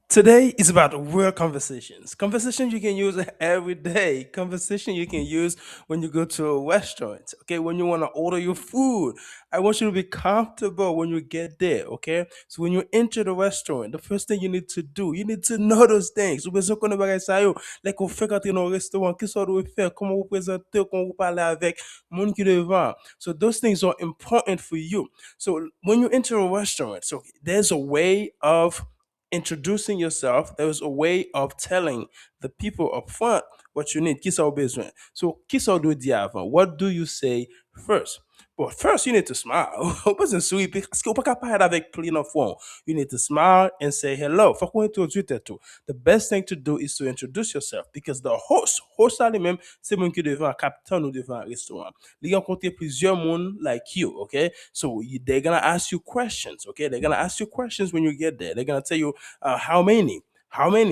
Today is about real conversations. Conversation you can use every day. Conversation you can use when you go to a restaurant. Okay, when you want to order your food. I want you to be comfortable when you get there. Okay, so when you enter the restaurant, the first thing you need to do, you need to know those things. Ou besoin qu'on bagay sa yo, like on fait quand dans un restaurant, qu'est-ce qu'on doit faire, comment vous présenter, comment vous parler avec monde qui devant. So those things are important for you. So when you enter a restaurant, so there's a way of introducing yourself. There's a way of telling the people up front what you need. Qui ça au besoin? So, qui ça doit dire avant? What do you say first? But first, you need to smile. Ou besoin sourire parce qu'on peut pas parler avec plein of phone. You need to smile and say hello. Faut qu'on introduise tout. The best thing to do is to introduce yourself because the host là lui-même, c'est mon qui devant un capitaine ou devant un restaurant. They rencontré plusieurs monde like you, okay? So they're gonna ask you questions, okay? They're gonna ask you questions when you get there. They're gonna tell you how many,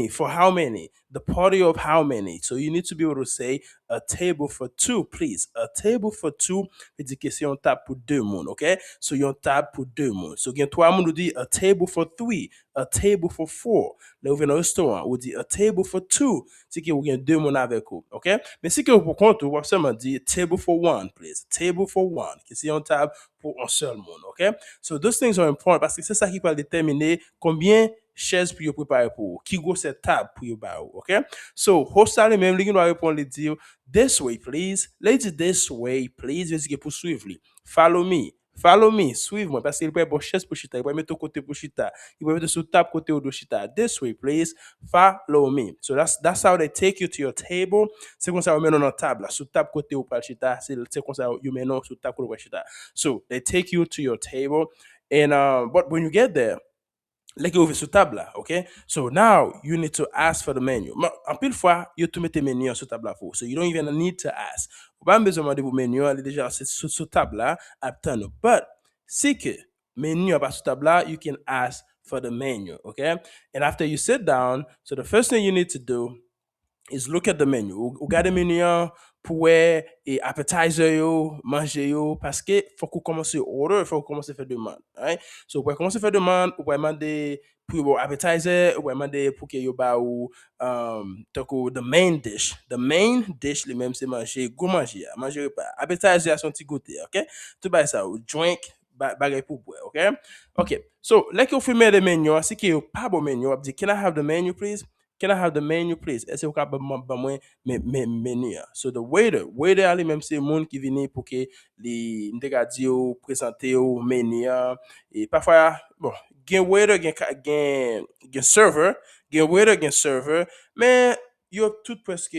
for how many, the party of how many. So you need to be able to say a table for two, please. A table for two, veut dire que c'est un table pour deux monde, okay? So you're table pour deux monde. So again, trois monde, on dit a table for three, a table for four. Là, vous venez au restaurant, on dit a table for two, c'est que vous avez deux monde avec vous, okay? Mais si que vous comptez, vous seulement dit table for one, please. Table for one, que c'est un table pour un seul monde, okay? So those things are important parce que c'est ça qui va déterminer combien chaises pour vous préparer pour vous, qui gros cette table pour vous préparer, okay? So, host ali même, lui, il doit répondre, il dit, this way, please. Lady, this way, please. Je dis pour suivre. Follow me. Follow me, suivez-moi, parce qu'il peut y avoir chaise pour chita, il peut mettre au côté pour chita, il peut mettre sur table côté au chita. This way, please, follow me. So that's how they take you to your table. C'est comme ça, vous mettez dans la table, sur table côté ou pas chita, c'est comme ça, vous mettez sur table côté ou chita. So they take you to your table, and but when you get there, like over sur table là, okay? So now you need to ask for the menu. En pile fois, you to mettre menu sur table là pour. So you don't even need to ask. Ou pas besoin demander vos menus, elle est déjà sur table là, attendre. But si que menu n'est pas sur table là, you can ask for the menu, okay? And after you sit down, so the first thing you need to do is look at the menu. Ou gade menu an pou we e appetizer yo, manje yo, paske faut qu'on commence order, faut qu'on commence faire demande. Right? So, pou commence faire demande, ou pou demander pour your appetizer, ou pou demander pour que yo ba ou tako the main dish. The main dish li même c'est manger, go manger, manger pas. Appetizer a son petit goûter, okay? Tout ba ça, ou drink, bagay pour boire, okay? Okay. So, like you filme the menu, si que yo pas bon menu, ap di, can I have the menu please? Can I have the menu, please? Est-ce que vous pouvez me menu? So the waiter ali même c'est monde qui vient pour que les m'dégadi ou présenter au menu. Et parfois, bon, gen waiter, gen server, gen waiter, gen server, mais yo tout presque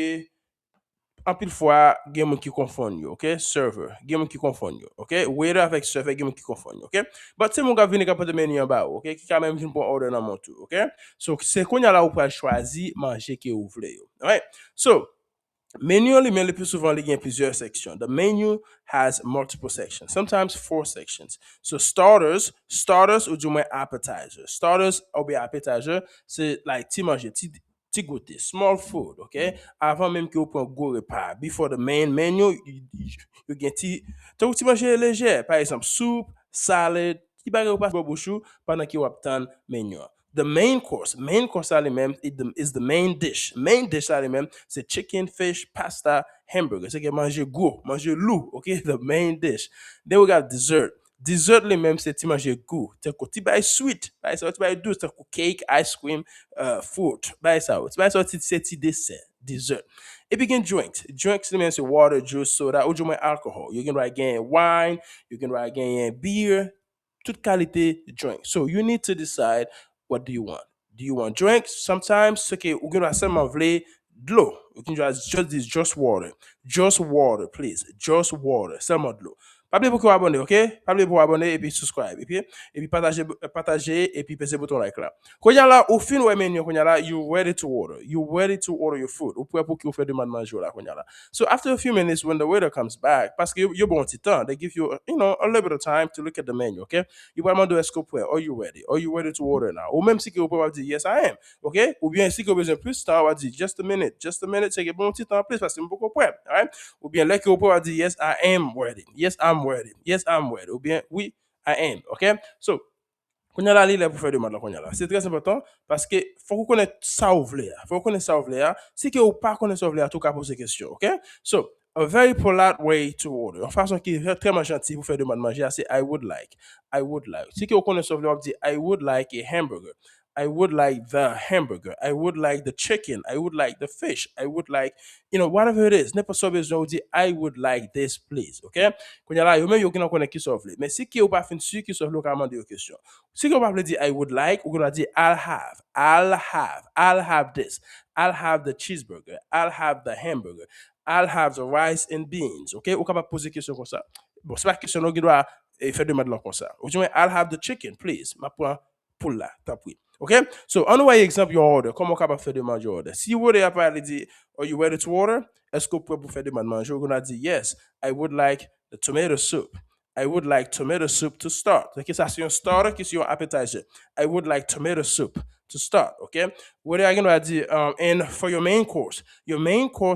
en pile fois, gen moun qui confond yo, ok? Server, gen moun qui confond yo, ok? Waiter avec server, gen moun qui confond yo, ok? But c'est mon gars vini kapot de menu en bas, ok? Qui quand même vient pour order dans mon tour, ok? So, c'est qu'on y a là où pour choisir manger que vous voulez, yo. Alright? So, menu lui le plus souvent il y a plusieurs sections. The menu has multiple sections, sometimes four sections. So starters ou du moins appetizer. Starters ou bien appetizer, c'est like ti manger, ti goûter, small food, okay? Avant même que vous preniez un gros repas. Before the main menu, you get ti manger léger. Par exemple, soup, salad, ti bagay ou pas bouchou pendant que vous attendez menu. The main course element is the main dish. Main dish element, c'est chicken, fish, pasta, hamburger. C'est que manger gros, manger loup, okay? The main dish. Then we got dessert. Dessert lui-même, c'est tu manger goût. Tu as bay sweet, bay ça, tu bay douce, tu cake, ice cream, fruit, bay ça. Tu bay ça, c'est dessert, dessert. Et puis, drinks. Drinks lui-même, c'est water, juice, soda, ou du moins alcohol. You can write again wine, you can write again beer, toute qualité drink. So you need to decide what do you want. Do you want drinks? Sometimes, okay, we're gonna seulement vle de l'eau. You can just water. Just water, please. Just water. Seulement de l'eau. Pas oublier pour vous abonner, ok? Pas oublier pour vous abonner et puis subscribe. Et puis partager et puis passer le bouton like là. Quand y a là, au fin, ouais, menu, quand y a là, you ready to order. You ready to order your food. Ou pouvez pour que vous faites demande manger là, quand y a là. So after a few minutes, when the waiter comes back, parce que you're bon petit temps, they give you, a little bit of time to look at the menu, okay? You va demander est-ce que vous are you ready? Are you ready to order now? Ou même si vous pouvez dire yes, I am, okay? Ou bien si vous avez besoin plus de temps, on va dire just a minute, c'est que bon petit temps plus parce que je suis beaucoup prêt, alright? Ou bien là que vous pouvez dire yes, I am ready. Yes, I'm ready. Yes, I'm ready. Ou bien oui, I am, okay? So Qu'on y a là, il est pour faire demande là, qu'on y a là. C'est très important parce que faut qu'on connaisse ça ou vle. Faut qu'on connaisse ça ou vle. Si que ou pas connaître ça ou vle, tout cas poser question, OK? So, a very polite way to order. En façon qui est très gentil pour faire demande manger, c'est I would like. I would like. Si que vous connaissez ça ou vle, on dit I would like a hamburger. I would like the hamburger. I would like the chicken. I would like the fish. I would like, whatever it is. N'importe quoi besoin, on dit I would like this, please. OK? Quand y a là, yo même yo qui n'en connaît qui sauve. Mais si qui ou pas fin dessus, qui sauve le commande de question. Si on va dire I would like, we're gonna dire I'll have this. I'll have the cheeseburger. I'll have the hamburger. I'll have the rice and beans. OK? Ou capable poser question comme ça. Bon, c'est pas question qui doit faire demande là comme ça. Ou du moins I'll have the chicken, please. Ma point pour là, t'as pris. Okay? So, on way example your order. Comment on capable faire demande your order? Si vous avez pas dit, are you ready to order? Est-ce que vous pouvez faire demande manger? We're gonna dire yes. I would like the tomato soup. I would like tomato soup to start. Okay, ça c'est un starter qui c'est un appetizer. I would like tomato soup to start. Okay, what are you gonna dire? And for your main course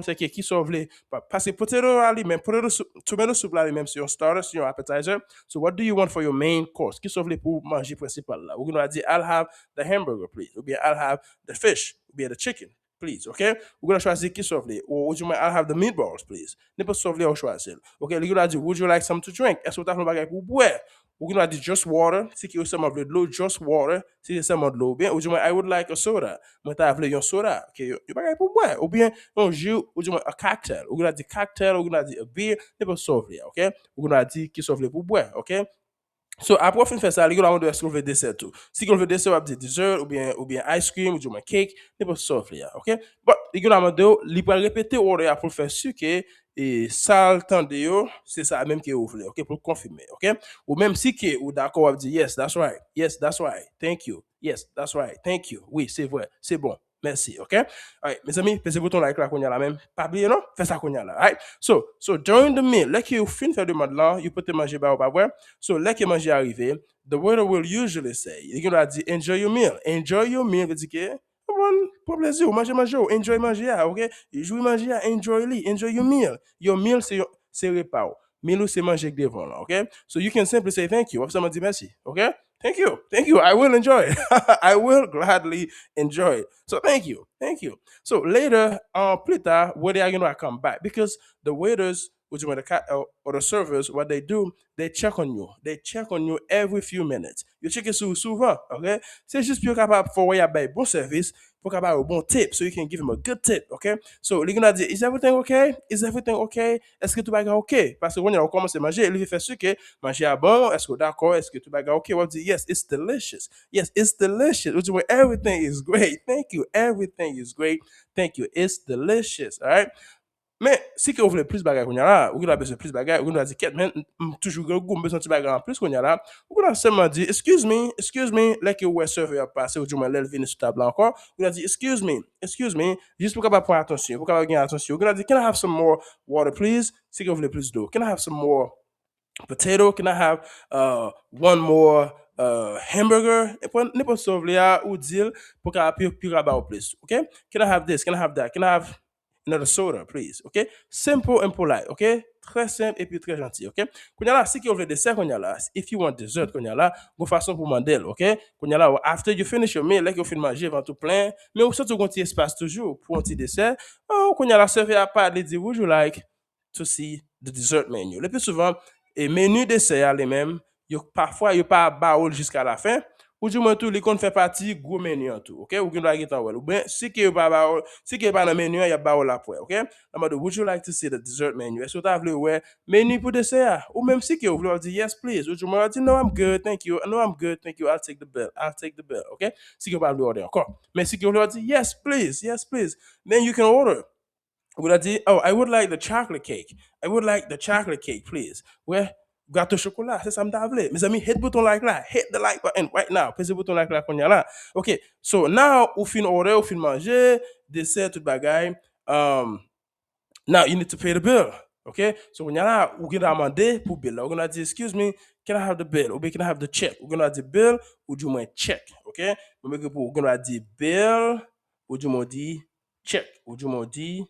c'est qui sauve les parce que potato ali même potato soup, tomato soup là même c'est un starter, c'est un appetizer. So what do you want for your main course? Qui sauve les pour manger principal là? We're gonna dire I'll have the hamburger, please. Ou bien I'll have the fish. Ou bien the chicken. Please, okay? We're gonna choisir qui sauve les. Or would you mind, I'll have the meatballs, please. N'importe sauve les, on choisit. Okay, you're gonna dire, would you like something to drink? Est-ce que tu as un bagage pour boire? We're gonna dire just water. Si qui est seulement de l'eau, just water. Si c'est seulement de l'eau, bien, ou du moins, I would like a soda. Moi, t'as appelé un soda. Okay, you bagage pour boire. Ou bien, un jus, ou du moins, a cocktail. We're gonna dire cocktail, we're gonna dire a beer. N'importe sauve les, okay? We're gonna dire qui sauve les pour boire, okay? So, après fin faire ça, les gars, on doit trouver dessert tout. Si on veut dessert, on va dire dessert ou bien ice cream ou du moins cake, n'importe quoi ça, OK? But les gars, on doit répéter order pour faire sûr que et ça le temps de yo, c'est ça même que vous voulez, OK? Pour confirmer, OK? Ou même si que ou d'accord, on va dire yes, that's right. Yes, that's right. Thank you. Yes, that's right. Thank you. Oui, c'est vrai. C'est bon. Merci, OK? All right, mes amis, pesez bouton like là qu'on y a là même. Pas oublier, non? Fais ça qu'on y a là. All right? So during the meal, là que vous finissez faire demande là, vous pouvez manger bah ou pas ouais. So là que manger arrivé, the waiter will usually say, il va dire enjoy your meal. Enjoy your meal veut dire que bon, pour plaisir, manger enjoy manger, OK? Jouer manger, enjoy your meal. Your meal c'est repas. Meal c'est manger devant là, OK? So you can simply say thank you. Ou someone dit merci, OK? Thank you. Thank you. I will enjoy it. I will gladly enjoy it. So thank you. Thank you. So later, plus tard, what are you going to come back? Because the waiters, which are or the servers, what they do, they check on you. They check on you every few minutes. You check it souvent, okay? C'est juste pour capable for you buy bon service, pour capable un bon tip, so you can give him a good tip, okay? So, les gars disent, is everything okay? Is everything okay? Est-ce que tout va okay? Parce que quand on commence à manger, il fait sûr que manger à bon, est-ce que d'accord? Est-ce que tout va okay? On dit, yes, it's delicious. Yes, it's delicious. Which means everything is great. Thank you. Everything is great. Thank you. It's delicious. All right? Mais si que vous voulez plus de bagages qu'on y a là, ou que vous avez besoin de plus de bagages, ou que vous avez dit, mais toujours besoin de bagages en plus qu'on y a là, ou que vous avez seulement dit, excuse me, là que vous servez à passer, ou du moins, là, venez sur table encore, vous avez dit, excuse me, juste pour capable prendre attention, pour capable gagner attention, vous avez dit, can I have some more water, please? Si que vous voulez plus d'eau, can I have some more potato? Can I have one more hamburger? N'importe quoi, ou dire, pour capable plus rabat plus, okay? Can I have this? Can I have that? Can I have another soda, please, okay? Simple and polite, okay? Très simple et puis très gentil, okay? Qu'on y a là, si vous voulez dessert, qu'on y a là, if you want dessert, qu'on y a là, go façon pour mandel, okay? Qu'on y a là, after you finish your meal, là que vous finissez manger, avant tout plein, mais vous sortez un petit espace toujours pour un petit dessert, qu'on y a là, servez à part, les dire, would you like to see the dessert menu? Le plus souvent, et menu dessert les-mêmes, parfois, il n'y a pas baoul jusqu'à la fin, ou du moins tout, les comptes fait partie gros menu en tout, ok? Ou bien, ou bien, si qu'il n'y a pas baoul, si qu'il n'y a pas de menu, il y a baoul après, ok? Would you like to see the dessert menu? Est-ce que tu as voulu ouais, menu pour dessert? Ou même si qu'il y a dit yes, please. Ou du moins, dit no, I'm good, thank you. No, I'm good, thank you. I'll take the bill, ok? Si qu'il n'y a pas voulu order encore. Mais si qu'il y a dit yes, please, then you can order. Would I dit, oh, I would like the chocolate cake. I would like the chocolate cake, please. Ouais, gâteau chocolat, c'est ça me d'avler. Mes amis, hit button like là. Hit the like button right now. Press the button like là qu'on y a là. OK. So now, ou fin order, ou fin manger, dessert, tout bagaille. Now you need to pay the bill. OK? So when y a là, ou gen demander pour bill. Là, on a dit, excuse me, can I have the bill? Ou bien can I have the check? Ou gen a dit bill, ou du moins check. OK? Mais ou gen a dit bill, ou du moins dit check. Ou du moins dit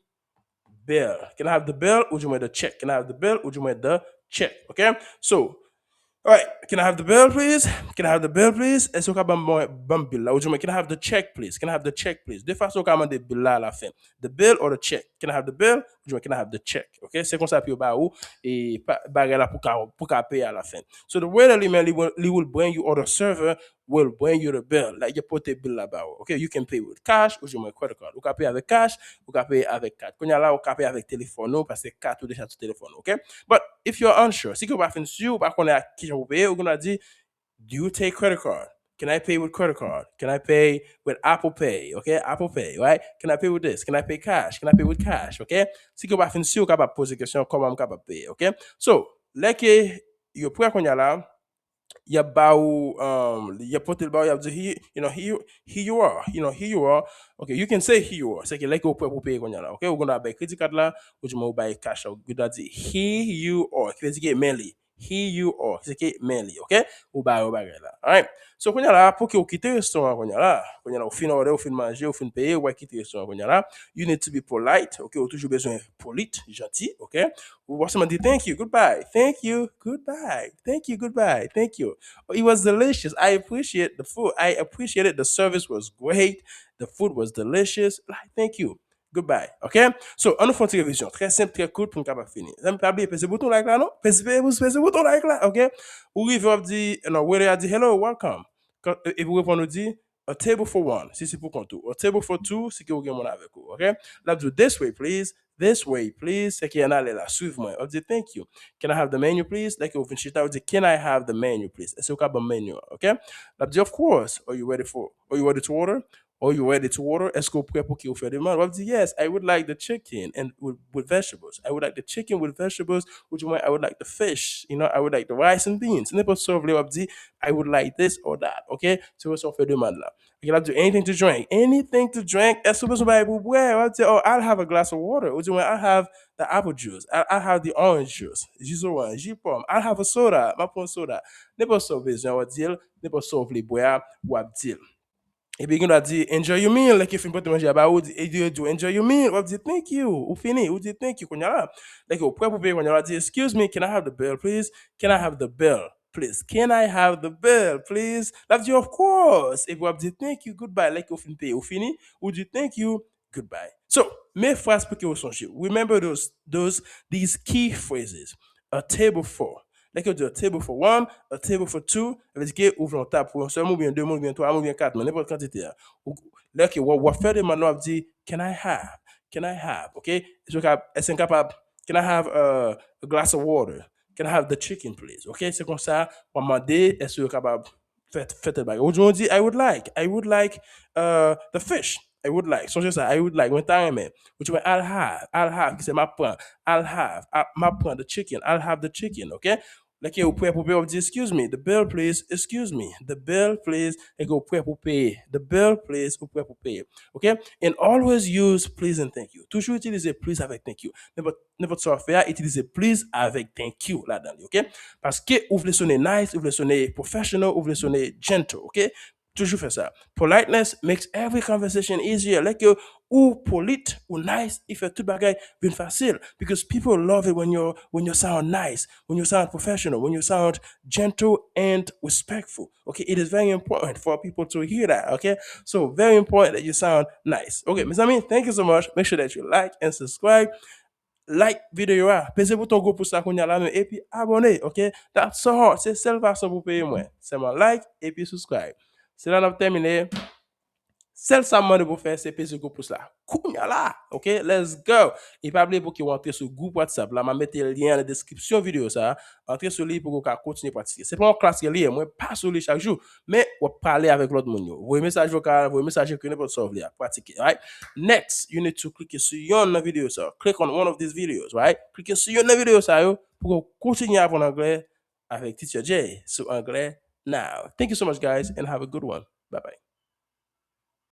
bill. Can I have the bill? Ou du moins the check? Can I have the bill? Ou du moins the check? Okay? So, All right, can I have the bill, please? Can I have the bill, please? Est-ce que bon bill là? Ou du moins, can I have the check, please? Can I have the check, please? Deux façons qu'on demande bill là à la fin. The bill or the check? Can I have the bill? Ou du moins, can I have the check? Okay, c'est comme ça puis au bas ou et bagarre là pour qu'à payer à la fin. So the waiter he will bring you or the server will bring you the bill. Like you put the bill là-bas. Okay, you can pay with cash ou du moins credit card. Ou can pay avec cash, ou can pay avec carte. Quand y a là, ou can pay avec téléphone non parce que carte ou déjà sur téléphone. Okay, but if you're unsure, si vous pas fin sûr, pas qu'on a qui vous payer, ou qu'on a dit do you take credit card? Can I pay with credit card? Can I pay with Apple Pay? Okay, Apple Pay, right? Can I pay with this? Can I pay cash? Can I pay with cash? Okay? Si vous pas fin sûr, capable poser question comment je capable payer, okay? So, là que yo prêt qu'on y a là, il y a ba ou il y a pote le ba, il y a dit here you are, here you are. Okay, you can say here you are. C'est que là que vous prêt pour payer qu'on y a là, okay? Ou qu'on a ba credit card là, ou du moins ou ba cash là, vous doit dire here you are. Qui veut dire mainly. Here you are. C'est que mainly, okay? Ou ba là. Alright. So qu'on y a là pour que vous quittez le restaurant qu'on y a là au fin order, au fin manger, au fin payer, ou quitter le restaurant qu'on y a là, you need to be polite, okay? Ou toujours besoin polite, gentil, okay? Ou voir somebody thank you, goodbye, thank you, goodbye, thank you, goodbye, thank you. It was delicious. I appreciate the food. I appreciated the service was great. The food was delicious. Like, thank you. Goodbye. OK? So, on nous fait une révision. Très simple, très cool pour nous capable finir. Vous n'avez pas oublié de bouton like là, non? Pèsez le bouton like là. OK? Ou rive a dit, non, where a dit hello, welcome. Et vous répondez, dit, a table for one, si c'est pour compte. A table for two, si que vous avez mon avec vous. OK? Là, do this way, please. This way, please. C'est qu'il y en a là, suivez-moi. On dit, thank you. Can I have the menu, please? Like, vous finissez, on dit, can I have the menu, please? Est-ce que vous avez un menu? OK? Là, dit, of course. Are you ready to order? Are you ready to order? Est-ce que vous prêt pour qu'il vous fait demande? On dit, yes, I would like the chicken and with vegetables. I would like the chicken with vegetables. Ou du moins, I would like the fish. I would like the rice and beans. N'importe ça, vous voulez, dit, I would like this or that. OK? C'est ça, on fait demande là. You have to do anything to drink. Anything to drink. Est-ce que vous avez boire? I'll say, oh, I'll have a glass of water. Ou du moins, I'll have the apple juice. I'll have the orange juice. Jus orange, jus pomme. I'll have a soda. Ma prendre soda. N'importe ça, besoin, on va dire. N'importe ça, vous voulez boire, ou à dire. Et puis, on a dit, enjoy your meal. Like, if you put manger, bah, ou dit, enjoy your meal. On dit, thank you. Ou fini. Ou dit, thank you. Qu'on y a là. Like, au prêt pour payer, on a dit, excuse me, can I have the bill, please? Can I have the bill, please? Can I have the bill, please? Là, dit, of course. Et puis, on dit, thank you, goodbye. Like, au fin payer, ou fini. Ou dit, thank you, goodbye. So, mes phrases pour que vous songiez. Remember these key phrases. A table for. Like you do a table for one, a table for two, ça veut dire que ouvre une table pour un seul ou bien deux ou bien trois ou bien quatre, mais n'importe quantité. Là, on fait des maintenant, on dit, can I have? Can I have? OK? Est-ce capable? Can I have a glass of water? Can I have the chicken, please? OK? C'est comme ça, on va demander, est-ce que capable? Faites le bagage. Aujourd'hui, I would like the fish. I would like. Songez ça, I would like. When time, man. Which one I'll have. C'est ma prend. I'll have. Ma prend the chicken. I'll have the chicken. Okay. Like you prêt pour payer, excuse me, the bill please, excuse me, the bill please, et go prêt pour payer, the bill please, ou prêt pour payer, ok? And always use please and thank you. Toujours utiliser please avec thank you. N'importe quoi faire, utiliser please avec thank you là-dedans, ok? Parce que vous voulez sonner nice, vous voulez sonner professional, vous voulez sonner gentle, ok? Toujours faire ça. Politeness makes every conversation easier. Like you, ou polite ou nice, il fait tout bagay bien facile. Because people love it when you sound nice, when you sound professional, when you sound gentle and respectful. Okay, it is very important for people to hear that. Okay, so very important that you sound nice. Okay, mes amis, thank you so much. Make sure that you like and subscribe. Like vidéo a, pesez bouton gros pour ça qu'on y a là et puis abonnez, ok? That's so hard. C'est seule façon pour payer moins. C'est mon like et puis subscribe. C'est là qu'on a terminé. Celle ça demande pour faire c'est peser gros pouce là. Kounya là, ok? Let's go. Et pas oublier pour que vous entrez sur le groupe WhatsApp là, m'a mettre le lien dans la description vidéo ça. Entrez sur lui pour que vous continuer à pratiquer. C'est pas une classe que lire, moi pas sur lui chaque jour, mais vous parler avec l'autre monde. Vos messages vocaux, vos messages que n'importe sauve là, pratiquer, right? Next, you need to click sur une vidéo ça. Click on one of these videos, right? Cliquez sur une vidéo ça yo pour continuer à apprendre anglais avec Teacher J sur Anglais Now. Thank you so much guys and have a good one. Bye bye.